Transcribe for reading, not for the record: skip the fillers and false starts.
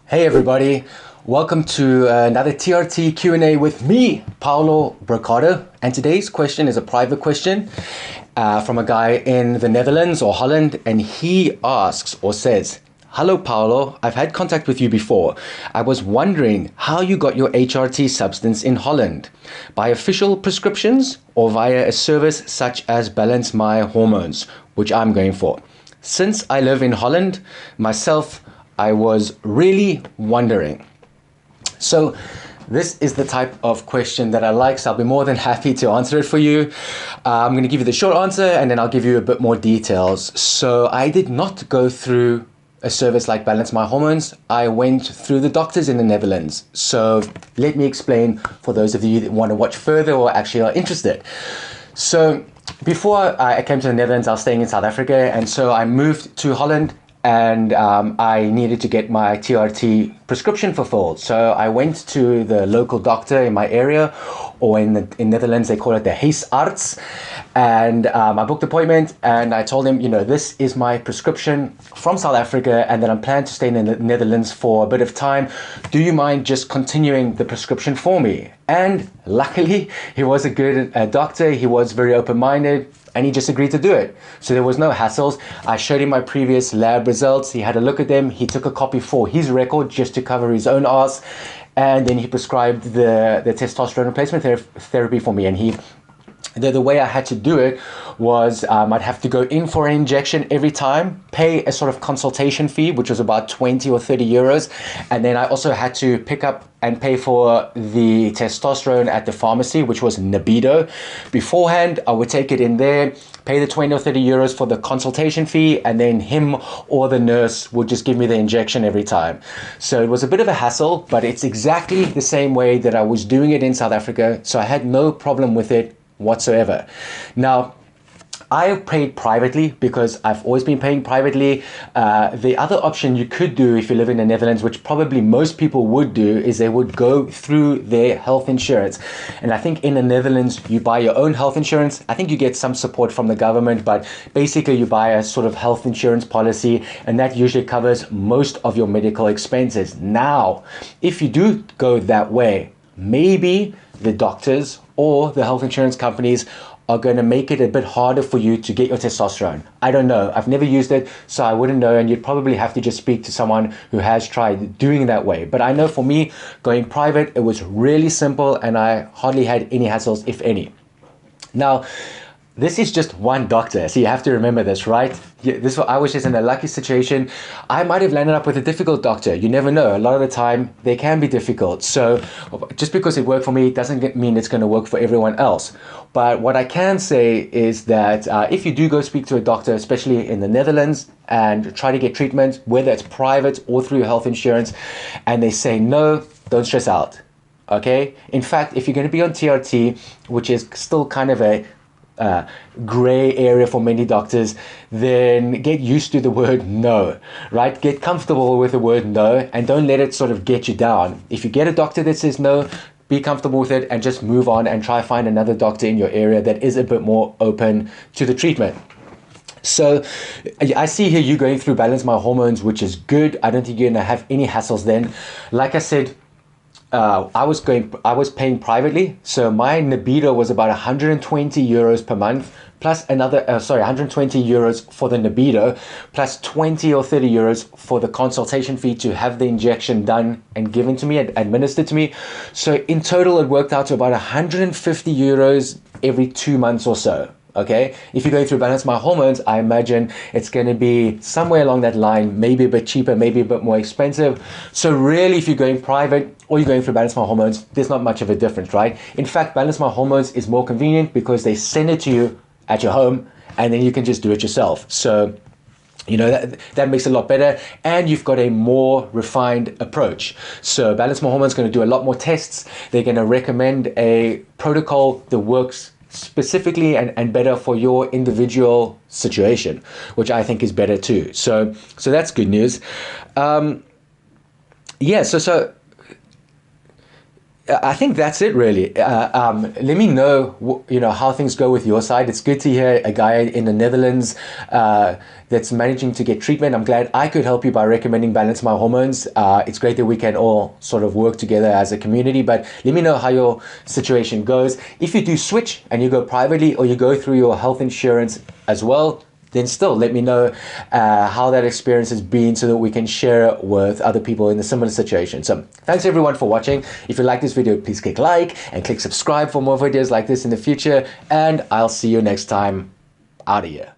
Hey everybody, welcome to another TRT Q&A with me, Paulo Brocado. And today's question is a private question from a guy in the Netherlands or Holland, and he asks or says, "Hello Paulo, I've had contact with you before. I was wondering how you got your HRT substance in Holland. By official prescriptions or via a service such as Balance My Hormones, which I'm going for. Since I live in Holland myself, I was really wondering." So this is the type of question that I like, so I'll be more than happy to answer it for you. I'm going to give you the short answer and then I'll give you a bit more details. So I did not go through a service like Balance My Hormones. I went through the doctors in the Netherlands. So let me explain for those of you that want to watch further or actually are interested. So before I came to the Netherlands, I was staying in South Africa, and so I moved to Holland, and I needed to get my TRT prescription fulfilled. So I went to the local doctor in my area, or in Netherlands they call it the huisarts, and I booked an appointment and I told him, this is my prescription from South Africa and that I'm planning to stay in the Netherlands for a bit of time. Do you mind just continuing the prescription for me? And luckily, he was a good doctor. He was very open-minded, and he just agreed to do it. So there was no hassles. I showed him my previous lab results. He had a look at them. He took a copy for his record just to cover his own ass. And then he prescribed the testosterone replacement therapy for me. And the way I had to do it was I'd have to go in for an injection every time, pay a sort of consultation fee, which was about 20 or 30 euros. And then I also had to pick up and pay for the testosterone at the pharmacy, which was Nebido. Beforehand, I would take it in there, pay the 20 or 30 euros for the consultation fee, and then him or the nurse would just give me the injection every time. So it was a bit of a hassle, but it's exactly the same way that I was doing it in South Africa. So I had no problem with it whatsoever. Now, I paid privately because I've always been paying privately. The other option you could do if you live in the Netherlands, which probably most people would do, is they would go through their health insurance. And I think in the Netherlands, you buy your own health insurance. I think you get some support from the government, but basically you buy a sort of health insurance policy, and that usually covers most of your medical expenses. Now, if you do go that way, maybe the doctors or the health insurance companies are going to make it a bit harder for you to get your testosterone. I don't know. I've never used it, so I wouldn't know, and you'd probably have to just speak to someone who has tried doing it that way. But I know for me, going private, it was really simple, and I hardly had any hassles, if any. Now, this is just one doctor, so you have to remember this, right? I was just in a lucky situation. I might have landed up with a difficult doctor. You never know. A lot of the time, they can be difficult. So just because it worked for me doesn't mean it's going to work for everyone else. But what I can say is that if you do go speak to a doctor, especially in the Netherlands, and try to get treatment, whether it's private or through health insurance, and they say no, don't stress out, okay? In fact, if you're going to be on TRT, which is still kind of a gray area for many doctors, then get used to the word no, right? Get comfortable with the word no, and don't let it sort of get you down. If you get a doctor that says no, be comfortable with it and just move on and try find another doctor in your area that is a bit more open to the treatment. So I see here you going through Balance My Hormones, which is good. I don't think you're gonna have any hassles then. Like I said, I was paying privately, so my Nebido was about 120 euros per month, plus another 120 euros for the Nebido, plus 20 or 30 euros for the consultation fee to have the injection done and given to me and administered to me. So in total, it worked out to about 150 euros every 2 months or so. Okay, if you're going through Balance My Hormones, I imagine it's going to be somewhere along that line, maybe a bit cheaper, maybe a bit more expensive. So really, if you're going private or you're going through Balance My Hormones, there's not much of a difference, right? In fact, Balance My Hormones is more convenient because they send it to you at your home and then you can just do it yourself. So, that makes it a lot better, and you've got a more refined approach. So Balance My Hormones is going to do a lot more tests. They're going to recommend a protocol that works specifically and better for your individual situation, which I think is better too. So that's good news. I think that's it really. Let me know, how things go with your side. It's good to hear a guy in the Netherlands that's managing to get treatment. I'm glad I could help you by recommending Balance My Hormones. It's great that we can all sort of work together as a community, but let me know how your situation goes. If you do switch and you go privately or you go through your health insurance as well, then still let me know how that experience has been so that we can share it with other people in a similar situation. So thanks everyone for watching. If you like this video, please click like and click subscribe for more videos like this in the future. And I'll see you next time. Out of here.